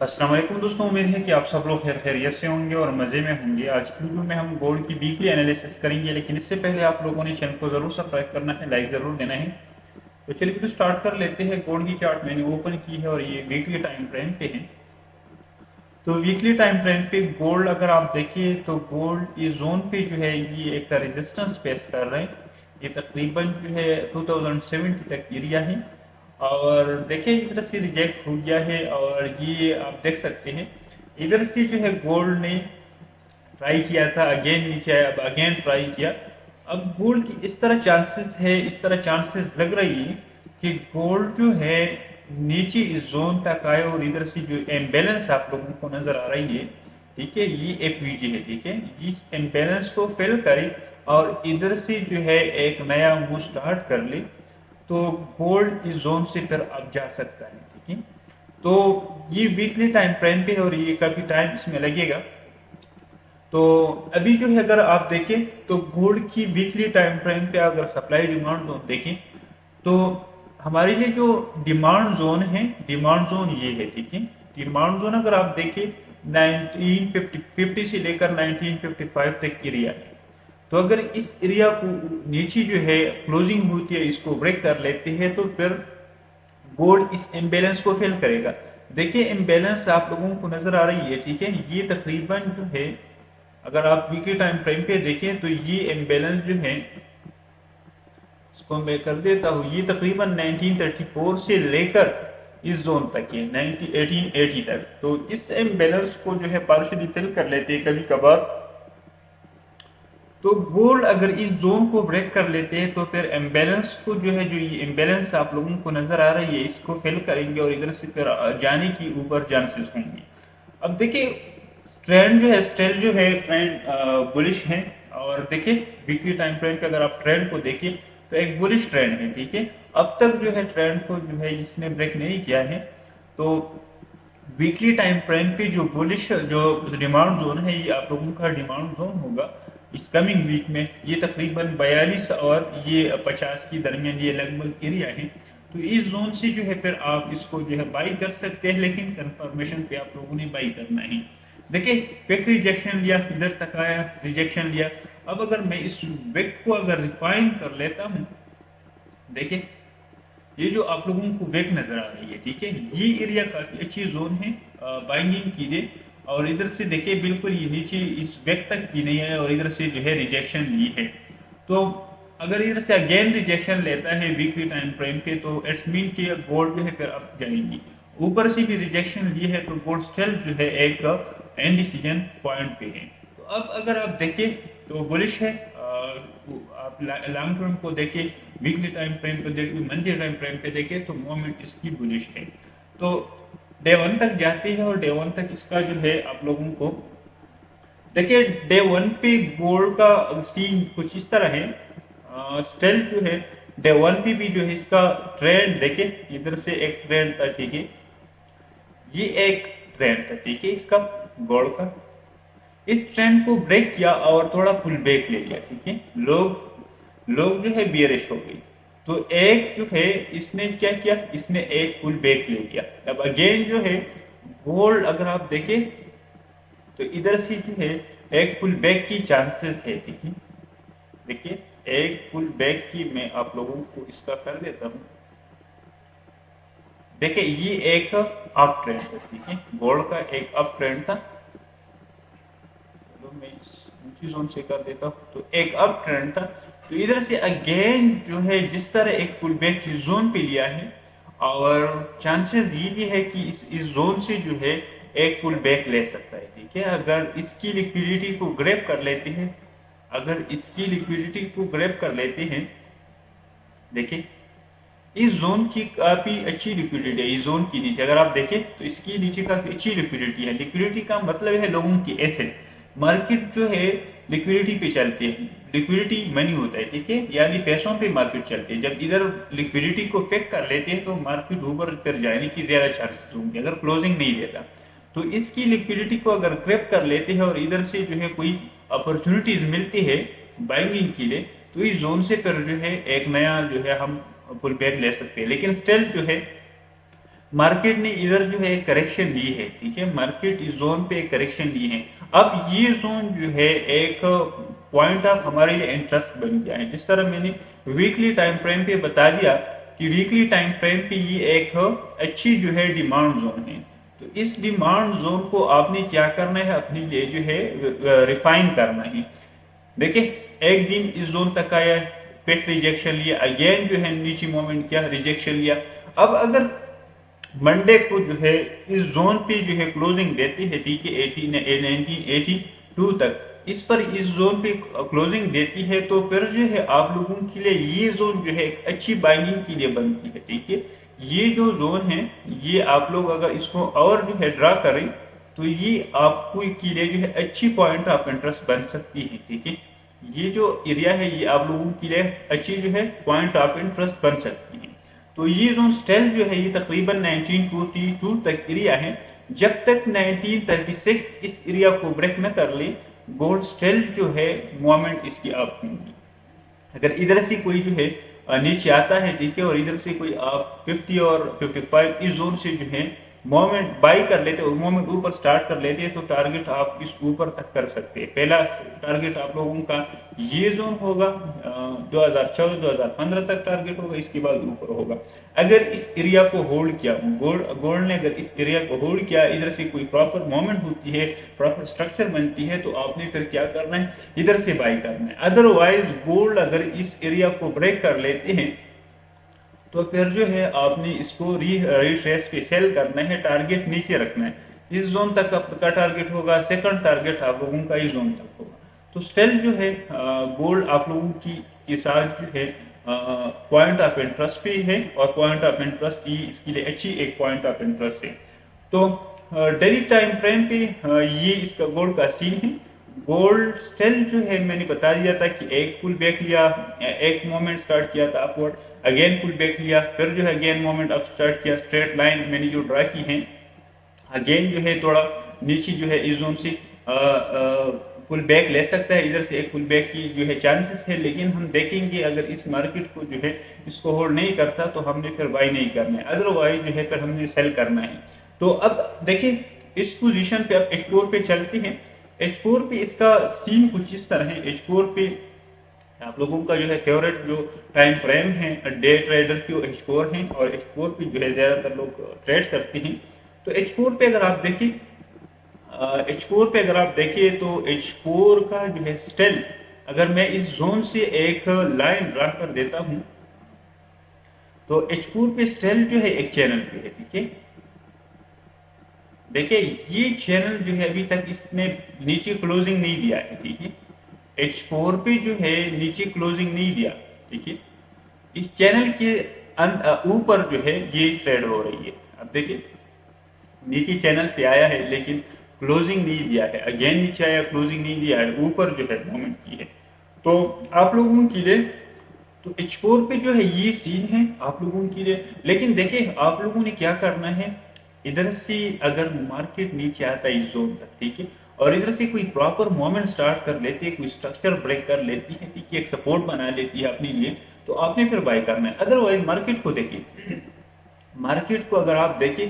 अस्सलाम वालेकुम दोस्तों, उम्मीद है कि आप सब लोग खैरियत से होंगे और मज़े में होंगे। आज की वीडियो में हम गोल्ड की वीकली एनालिसिस करेंगे, लेकिन इससे पहले आप लोगों ने चैनल को ज़रूर सब्सक्राइब करना है, लाइक ज़रूर देना है। तो चलिए वीडियो स्टार्ट कर लेते हैं। गोल्ड की चार्ट मैंने ओपन की है और ये वीकली टाइम फ्रेम पे है। तो वीकली टाइम फ्रेम पे गोल्ड अगर आप देखिए तो गोल्ड इस जोन पे जो है ये एक रेजिस्टेंस फेस कर रहे हैं। ये तकरीबन जो है 2070 तक एरिया है और देखिए इधर से रिजेक्ट हो गया है और ये आप देख सकते हैं इधर से जो है गोल्ड ने ट्राई किया था, अगेन नीचे आया, अब अगेन ट्राई किया। अब गोल्ड की इस तरह चांसेस है, इस तरह चांसेस लग रही है कि गोल्ड जो है नीचे इस जोन तक आए और इधर से जो इम्बैलेंस आप लोगों को नजर आ रही है, ठीक है, ये एफवीजी है, ठीक है, इस इम्बैलेंस को फिल करे और इधर से जो है एक नया मूव स्टार्ट कर ले तो गोल्ड इस जोन से फिर अब जा सकता है, ठीक है। तो ये वीकली टाइम फ्रेम पे है और ये काफी टाइम इसमें लगेगा। तो अभी जो है अगर आप देखें तो गोल्ड की वीकली टाइम फ्रेम पे अगर सप्लाई डिमांड जोन देखें तो हमारे लिए जो डिमांड जोन है, डिमांड जोन ये है, ठीक है। डिमांड जोन अगर आप देखें 1950 से लेकर 1955 तक एरिया है। तो अगर इस एरिया को नीचे जो है क्लोजिंग होती है, इसको ब्रेक कर लेते हैं तो फिर गोल्ड इस इम्बेलेंस को फिल करेगा। देखिए इम्बेलेंस आप लोगों को नजर आ रही है, ठीक है। ये तकरीबन जो है अगर आप वीकली टाइम फ्रेम पे देखें तो ये इम्बेलेंस जो है, इसको मैं कर देता हूँ, ये तकरीबन 1934 से लेकर इस जोन तक है 1880 तक। तो इस इम्बेलेंस को जो है पार्शियली फिल कर लेते हैं कभी कभार। तो गोल्ड अगर इस जोन को ब्रेक कर लेते हैं तो फिर इम्बेलेंस को जो है, जो ये इम्बेलेंस आप लोगों को नजर आ रही है, इसको फिल करेंगे और इधर से फिर जाने की ऊपर चांसेस होंगे। अब देखिए ट्रेंड जो है, स्टेल जो है ट्रेंड बुलिश है और देखिए वीकली टाइम फ्रेम पे अगर आप ट्रेंड को देखिए तो एक बुलिश ट्रेंड है, ठीक है। अब तक जो है ट्रेंड को जो है इसने ब्रेक नहीं किया है। तो वीकली टाइम फ्रेम पे जो बुलिश जो डिमांड जोन है ये आप लोगों का डिमांड जोन होगा इस कमिंग वीक में। ये तकरीबन 42 और ये 50 की दरमियान ये लगभग एरिया है। तो इस जोन से जो है फिर आप इसको जो है बाई कर सकते हैं, लेकिन कंफर्मेशन पे आप लोगों ने बाई करना है। देखिए क्विक रिजेक्शन लिया, इधर तक आया, रिजेक्शन लिया। अब अगर मैं इस विक को अगर रिफाइन कर लेता हूँ, देखिए ये जो आप लोगों को वेक नजर आ रही है, ठीक है, ये एरिया काफी अच्छी जोन है बाइंगिंग की लिए। और इधर से देखिए बिल्कुल ये नीचे इस वेक तक भी नहीं है और इधर से जो है रिजेक्शन ली है। तो अगर इधर से अगेन रिजेक्शन लेता है वीकली टाइम फ्रेम पे तो इट्स मीन कि गोल्ड जो है फिर अप जाएगी। ऊपर से भी रिजेक्शन ली है तो गोल्ड स्टिल जो है एक इनडिसीजन पॉइंट पे है। तो अब अगर आप देखें तो बुलिश है, आप लॉन्ग टर्म को देखें, वीकली टाइम फ्रेम पे देखें, मंथली टाइम फ्रेम पे देखें तो मूवमेंट इसकी बुलिश है। तो डे वन तक जाती है और डे वन तक इसका जो है आप लोगों को देखिए डे वन पे गोल्ड का सीन कुछ इस तरह है। स्टिल जो है डे वन पे भी जो है इसका ट्रेंड देखें, इधर से एक ट्रेंड था, ठीक है, ये एक ट्रेंड था, ठीक है, इसका गोल्ड का। इस ट्रेंड को ब्रेक किया और थोड़ा पुल बैक ले लिया, ठीक है। लोग लोग जो है बियरिश हो गई। तो एक जो है इसने क्या किया, इसने एक पुल बैक ले लिया। अब अगेन जो है गोल्ड अगर आप देखें तो इधर से जो है एक पुल बैक की चांसेस है, ठीक है। देखिए एक पुल बैक की मैं आप लोगों को इसका कर देता हूं। देखिए ये एक अप ट्रेंड था, ठीक है, गोल्ड का एक अप ट्रेंड था। तो मैं ऊंची जोन से कर देता हूँ, तो एक अप ट्रेंड था। तो इधर से अगेन जो है जिस तरह एक पुल बैक जोन पे लिया है और चांसेस ये भी है कि इस जोन से जो है एक पुल बैक ले सकता है, ठीक है। अगर इसकी लिक्विडिटी को ग्रैब कर लेते हैं, अगर इसकी लिक्विडिटी को ग्रैब कर लेते हैं, देखिए इस जोन की काफी अच्छी लिक्विडिटी है। इस जोन की नीचे अगर आप देखें तो इसकी नीचे काफी अच्छी लिक्विडिटी है। लिक्विडिटी का मतलब है लोगों की एसेट। मार्केट जो है लिक्विडिटी पे चलती है, लिक्विडिटी मनी होता है, ठीक है, यानी पैसों पे मार्केट चलती है। जब इधर लिक्विडिटी को फेक कर लेते हैं तो मार्केट ऊपर कर जाने की ज्यादा चांसेस होंगे अगर क्लोजिंग नहीं देता। तो इसकी लिक्विडिटी को अगर ग्रैब कर लेते हैं और इधर से जो है कोई अपॉर्चुनिटीज मिलती है बाइंगिंग के लिए तो इस जोन से फिर जो है एक नया जो है हम पुल बैक ले सकते हैं। लेकिन स्टिल जो है मार्केट ने इधर जो है करेक्शन ली है, ठीक है, मार्केट इस जोन पे एक करेक्शन ली है। अब ये जोन जो है एक पॉइंट ऑफ हमारे लिए इंटरेस्ट बन गया है। जिस तरह मैंने वीकली टाइम फ्रेम पे बता दिया कि वीकली टाइम फ्रेम पे ये एक अच्छी जो है डिमांड जोन है। तो इस डिमांड जोन को आपने क्या करना है, अपने लिए जो है रिफाइन करना है। देखिए एक दिन इस जोन तक आया, फिर रिजेक्शन लिया, अगेन जो है नीचे मोमेंट किया, रिजेक्शन लिया। अब अगर मंडे को जो है इस जोन पे जो है क्लोजिंग देती है, ठीक है, 1982 तक इस पर इस जोन पे क्लोजिंग देती है, तो फिर जो है आप लोगों के लिए ये जोन जो है एक अच्छी बाइंगिंग के लिए बनती है, ठीक है। ये जो जोन है ये आप लोग अगर इसको और जो है ड्रा करें तो ये आपको के लिए जो है अच्छी पॉइंट ऑफ इंटरेस्ट बन सकती है, ठीक है। ये जो एरिया है ये आप लोगों के लिए अच्छी जो है पॉइंट ऑफ इंटरेस्ट बन सकती है। तो ये जो स्टेल जो है ये तकरीबन 1942 तक एरिया है। जब तक 1936 इस एरिया को ब्रेक न कर ले, गोल्ड स्टेल जो है मूवमेंट इसकी अप होंगी। अगर इधर से कोई जो है नीचे आता है, ठीक है, और इधर से कोई आप 50 और 55 इस जोन से जो है मूवमेंट बाई कर लेते और मूवमेंट ऊपर स्टार्ट कर लेते हैं, तो टारगेट आप इस ऊपर तक कर सकते हैं। पहला टारगेट आप लोगों का ये जोन होगा, 2014-2015 तक टारगेट होगा, इसके बाद ऊपर होगा। अगर इस एरिया को होल्ड किया, गोल्ड ने अगर इस एरिया को होल्ड किया, इधर से कोई प्रॉपर मूवमेंट होती है, प्रॉपर स्ट्रक्चर बनती है, तो आपने फिर क्या करना है, इधर से बाई करना है। अदरवाइज गोल्ड अगर इस एरिया को ब्रेक कर लेते हैं तो फिर जो है आपने इसको रिट्रेस पे सेल करना है, टारगेट नीचे रखना है। इस जोन तक आपका टारगेट होगा, सेकंड टारगेट आप लोगों का इस जोन तक होगा। तो स्टिल जो है गोल्ड आप लोगों की के साथ जो है पॉइंट ऑफ इंटरेस्ट भी है, और पॉइंट ऑफ इंटरेस्ट की इसके लिए अच्छी एक पॉइंट ऑफ इंटरेस्ट है। तो डेली टाइम फ्रेम पे ये इसका गोल्ड का सीन है। गोल्ड स्टिल जो है मैंने बता दिया था कि एक पुल बैक लिया, एक मोमेंट स्टार्ट किया था अपवर्ड, अगेन पुल बैक लिया, फिर जो है अगेन मोमेंट अप स्टार्ट किया, स्ट्रेट लाइन मैंने जो ड्रा की है, अगेन जो है थोड़ा नीचे जो है इस जोन से पुल बैक ले सकता है, इधर से एक पुल बैक की जो है चांसेस है। लेकिन हम देखेंगे अगर इस मार्केट को जो है इसको होल्ड नहीं करता तो हमने फिर बाई नहीं करना है, अदरवाइज जो है फिर हमने सेल करना है। तो अब देखिए इस पोजीशन पे अब H4 पे चलते हैं। H4 पे इसका सीन कुछ इस तरह है। H4 पे आप लोगों का जो है फेवरेट जो टाइम फ्रेम है डे ट्रेडर की H4 है, और H4 पे जो है ज़्यादातर लोग ट्रेड करते हैं। तो H4 पे अगर आप देखिए, H4 पे अगर आप देखिए तो H4 का जो है स्टेल, अगर मैं इस जोन से एक लाइन ड्रा कर देता हूं तो H4 पे स्टेल जो है एक चैनल पे है, ठीक है। देखिए ये चैनल जो है अभी तक इसने नीचे क्लोजिंग नहीं दिया है, ठीक है। H4 पे जो है नीचे क्लोजिंग नहीं दिया, ठीक है। इस चैनल के ऊपर जो है ये ट्रेड हो रही है। अब देखिए नीचे चैनल से आया है लेकिन क्लोजिंग नहीं दिया है, अगेन नीचे आया, क्लोजिंग नहीं दिया है, ऊपर जो है मूवमेंट की है। तो आप लोगों के लिए तो H4 पे जो है ये सीन है आप लोगों के लिए। लेकिन देखिए आप लोगों ने क्या करना है, इधर से अगर मार्केट नीचे आता है इस जोन तक, ठीक है, और इधर से कोई प्रॉपर मूवमेंट स्टार्ट कर लेती है, कोई स्ट्रक्चर ब्रेक कर लेती है, ठीक है, एक सपोर्ट बना लेती है अपने लिए, तो आपने फिर बाय करना है। अदरवाइज मार्केट को देखिए, मार्केट को अगर आप देखें,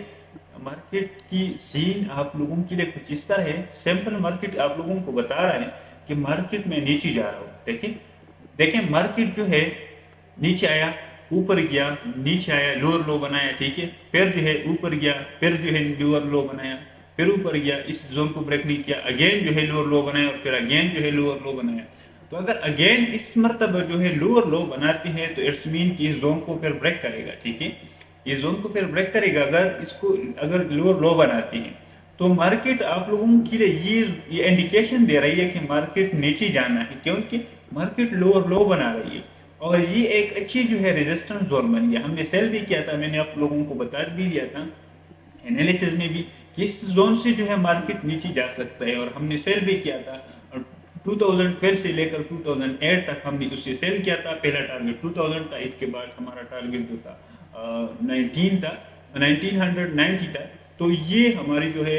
मार्केट की सीन आप लोगों के लिए कुछ इस तरह है। सैंपल मार्केट आप लोगों को बता रहा है कि मार्केट में नीचे जा रहा हूँ। देखिए देखें मार्केट जो है नीचे आया, ऊपर गया, नीचे आया, लोअर लो बनाया, ठीक है, फिर जो है ऊपर गया, फिर जो है लोअर लो बनाया, फिर ऊपर गया, इस जोन को ब्रेक नहीं किया, अगेन जो है लोअर लो बनाया, और फिर अगेन जो है लोअर लो बनाया। तो अगर अगेन इस मरतबा जो है लोअर लो बनाती है तो इट्स मीन कि इस जोन को फिर ब्रेक करेगा, ठीक है, ये जोन को फिर ब्रेक करेगा। अगर इसको अगर लोअर लो बनाती है तो मार्केट आप लोगों के लिए ये इंडिकेशन दे रही है कि मार्केट नीचे जाना है, क्योंकि मार्केट लोअर लो बना रही है, और ये एक अच्छी जो है रेजिस्टेंस जोन बन गया। हमने सेल भी किया था, मैंने आप लोगों को बता भी दिया था एनालिसिस में भी कि इस जोन से जो है मार्केट नीचे जा सकता है, और हमने सेल भी किया था। 2012 से लेकर 2008 तक हमने उससे सेल किया था। पहला टारगेट 2000 था, इसके बाद हमारा टारगेट जो था 19 था, 1990 था। तो ये हमारी जो है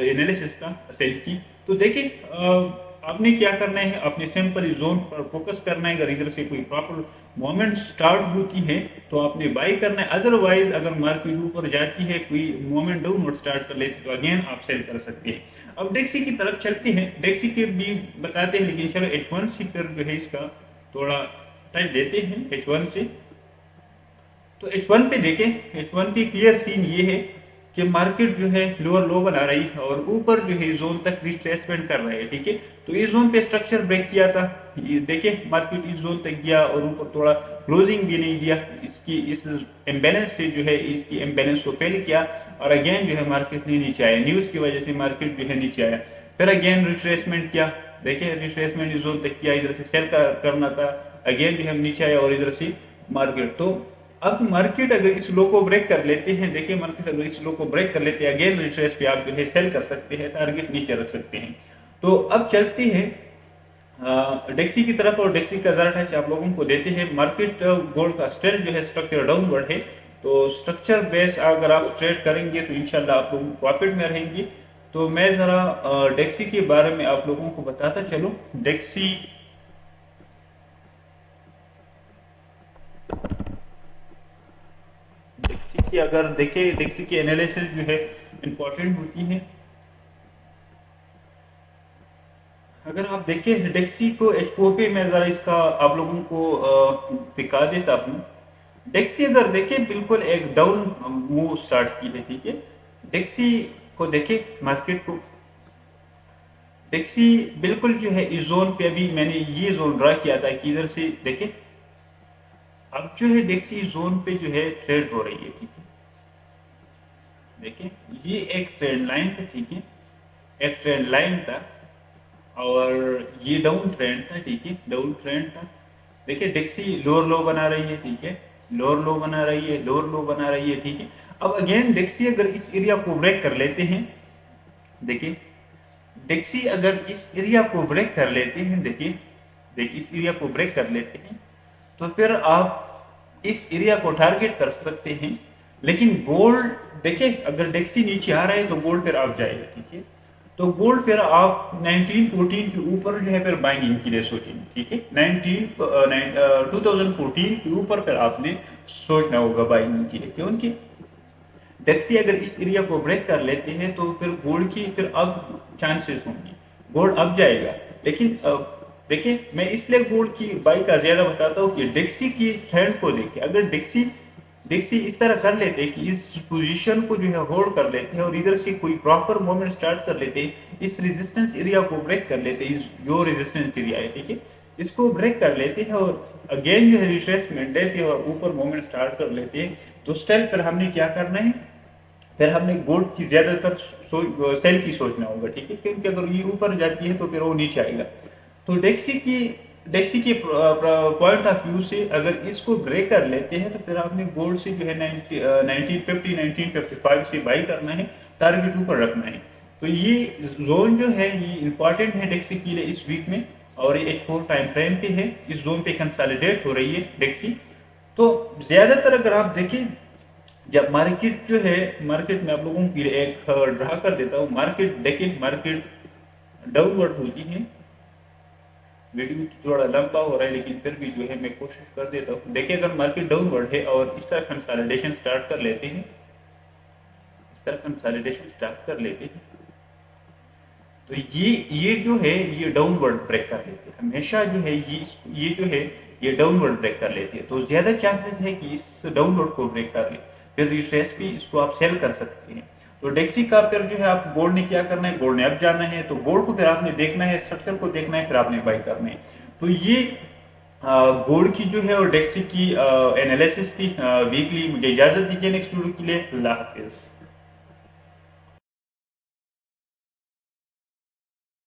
एनालिसिस था सेल की। तो देखिए आपने क्या करना है, अपने सिंपल जोन पर फोकस करना है। अगर इधर से कोई प्रॉपर मोमेंट स्टार्ट होती है तो आपने बाई करना है, अदरवाइज अगर मार्केट ऊपर जाती है, कोई मोमेंट डाउनवर्ड स्टार्ट कर लेती है, तो अगेन आप सेल कर सकते हैं। अब डेक्सी की तरफ चलते हैं, डेक्सी के भी बताते हैं, लेकिन चलो H1 पर जो है इसका थोड़ा टच देते हैं H1 से। तो H1 पे देखें, H1 पे क्लियर सीन ये है कि मार्केट जो है लोअर लो बना रही है और ऊपर जो है जोन तक रिट्रेसमेंट कर रहा है, ठीक है। तो इस जोन पे स्ट्रक्चर ब्रेक किया था, ये देखिए मार्केट इस जोन तक गया और ऊपर थोड़ा क्लोजिंग भी नहीं दिया, इसकी इस इम्बैलेंस से जो है इसकी इम्बैलेंस को फेल किया और अगेन जो है मार्केट ने नीचे आया, न्यूज की वजह से मार्केट जो है नीचे आया, फिर अगेन रिट्रेसमेंट किया, देखिए रिट्रेसमेंट इस जोन तक किया, इधर से सेल करना था, अगेन जो है नीचे आया और इधर से मार्केट। तो अब मार्केट अगर इस लो को ब्रेक कर लेते हैं, देखिए मार्केट अगर इस लो को ब्रेक कर लेते हैं, अगेन रिट्रेस पे आप जो है सेल कर सकते हैं, टारगेट नीचे रख सकते हैं। तो अब चलते हैं डेक्सी की तरफ और डेक्सी का जरा टच आप लोगों को देते हैं। मार्केट गोल्ड का स्ट्रेंथ जो है स्ट्रक्चर डाउनवर्ड है, तो स्ट्रक्चर बेस अगर आप ट्रेड करेंगे तो इंशाल्लाह आप लोग प्रॉफिट में रहेंगे। तो मैं जरा डेक्सी के बारे में आप लोगों को बताता चलो। डेक्सी की अगर देखे, डेक्सी की एनालिसिस जो है इंपॉर्टेंट होती है। अगर आप देखें डेक्सी को H4 पे मैं जरा इसका आप लोगों को दिखा देता हूँ। डेक्सी अगर देखें बिल्कुल एक डाउन मूव स्टार्ट की है, ठीक है। डेक्सी को देखें, मार्केट को डेक्सी बिल्कुल जो है इस जोन पे, अभी मैंने ये जोन ड्रा किया था कि इधर से देखें, अब जो है डेक्सी जोन पे जो है ट्रेड हो रही है, ठीक है। देखिए ये एक ट्रेंड लाइन था, ठीक है, एक ट्रेंड लाइन था और ये डाउन ट्रेंड था, ठीक है, डाउन ट्रेंड था। देखिए डेक्सी लोअर लो बना रही है, ठीक है, लोअर लो बना रही है, लोअर लो बना रही है, ठीक है। अब अगेन डेक्सी अगर इस एरिया को ब्रेक कर लेते हैं, देखिए डेक्सी अगर इस एरिया को ब्रेक कर लेते हैं, देखिए देखिए इस एरिया को ब्रेक कर लेते हैं, तो फिर आप इस एरिया को टारगेट कर सकते हैं। लेकिन गोल्ड देखिए अगर डेक्सी नीचे आ रहा है तो गोल्ड फिर आप जाएगा, ठीक है। तो गोल्ड फिर आप 1914 के ऊपर जो है फिर बाइंग के लिए सोचेंगे, ठीक है। 2014 के ऊपर फिर आपने सोचना होगा बाइंग के लिए, क्योंकि डेक्सी अगर इस एरिया को ब्रेक कर लेते हैं तो फिर गोल्ड की फिर अब चांसेस होंगे, गोल्ड अब जाएगा। लेकिन देखिए मैं इसलिए गोल्ड की बाई का ज्यादा बताता हूँ कि डेक्सी की ट्रेंड को देखिए, अगर डेक्सी इस तरह कर लेते हैं कि इस पोजीशन को जो है होल्ड कर लेते हैं और इधर से कोई प्रॉपर मूवमेंट स्टार्ट कर लेते हैं, इस रेजिस्टेंस एरिया को ब्रेक कर लेते हैं, जो रेजिस्टेंस एरिया है, ठीक है, इसको ब्रेक कर लेते हैं और अगेन जो है रिट्रेसमेंट देते हैं और ऊपर मूवमेंट स्टार्ट कर लेते हैं, तो स्टिल फिर हमने क्या करना है, फिर हमने गोल्ड की ज्यादातर सेल की सोचना होगा, ठीक है, क्योंकि अगर ये ऊपर जाती है तो फिर वो नीचे आएगा। तो डेक्सी के पॉइंट ऑफ व्यू से अगर इसको ब्रेक कर लेते हैं तो फिर आपने गोल्ड से जो है 1950 1955 से बाई करना है, टारगेट ऊपर रखना है। तो ये जोन जो है ये इंपॉर्टेंट है डेक्सी के लिए इस वीक में, और ये H4 टाइम फ्रेम पे है, इस जोन पे कंसोलिडेट हो रही है डेक्सी। तो ज्यादातर अगर आप देखें, जब मार्केट जो है, मार्केट में आप लोगों की एक ड्रा कर देता हूँ, मार्केट देखिए मार्केट डाउनवर्ड होती है, वीडियो थोड़ा लंबा हो रहा है लेकिन फिर भी जो है मैं कोशिश कर देता हूँ। देखिए अगर मार्केट डाउनवर्ड है और इस तरह कंसोलिडेशन स्टार्ट कर लेते हैं, इस तरह कंसोलिडेशन स्टार्ट कर लेते हैं, तो ये जो है ये डाउनवर्ड ब्रेक कर लेते हैं, हमेशा जो है ये जो है ये डाउनवर्ड ब्रेक कर लेती है। तो ज्यादा चांसेस है कि इस डाउनवर्ड को ब्रेक कर ले, फिर रिट्रेस भी इसको आप सेल कर सकते हैं। तो डेक्सी का फिर जो है आप गोल्ड ने क्या करना है, गोल्ड ने अब जाना है, तो गोल्ड को फिर आपने देखना है, स्ट्रक्चर को देखना है, फिर आपने बाई करना है। तो ये गोल्ड की जो है और डेक्सी की एनालिसिस थी वीकली। मुझे इजाजत दीजिए नेक्स्ट वीडियो के लिए, अल्लाह हाफिज।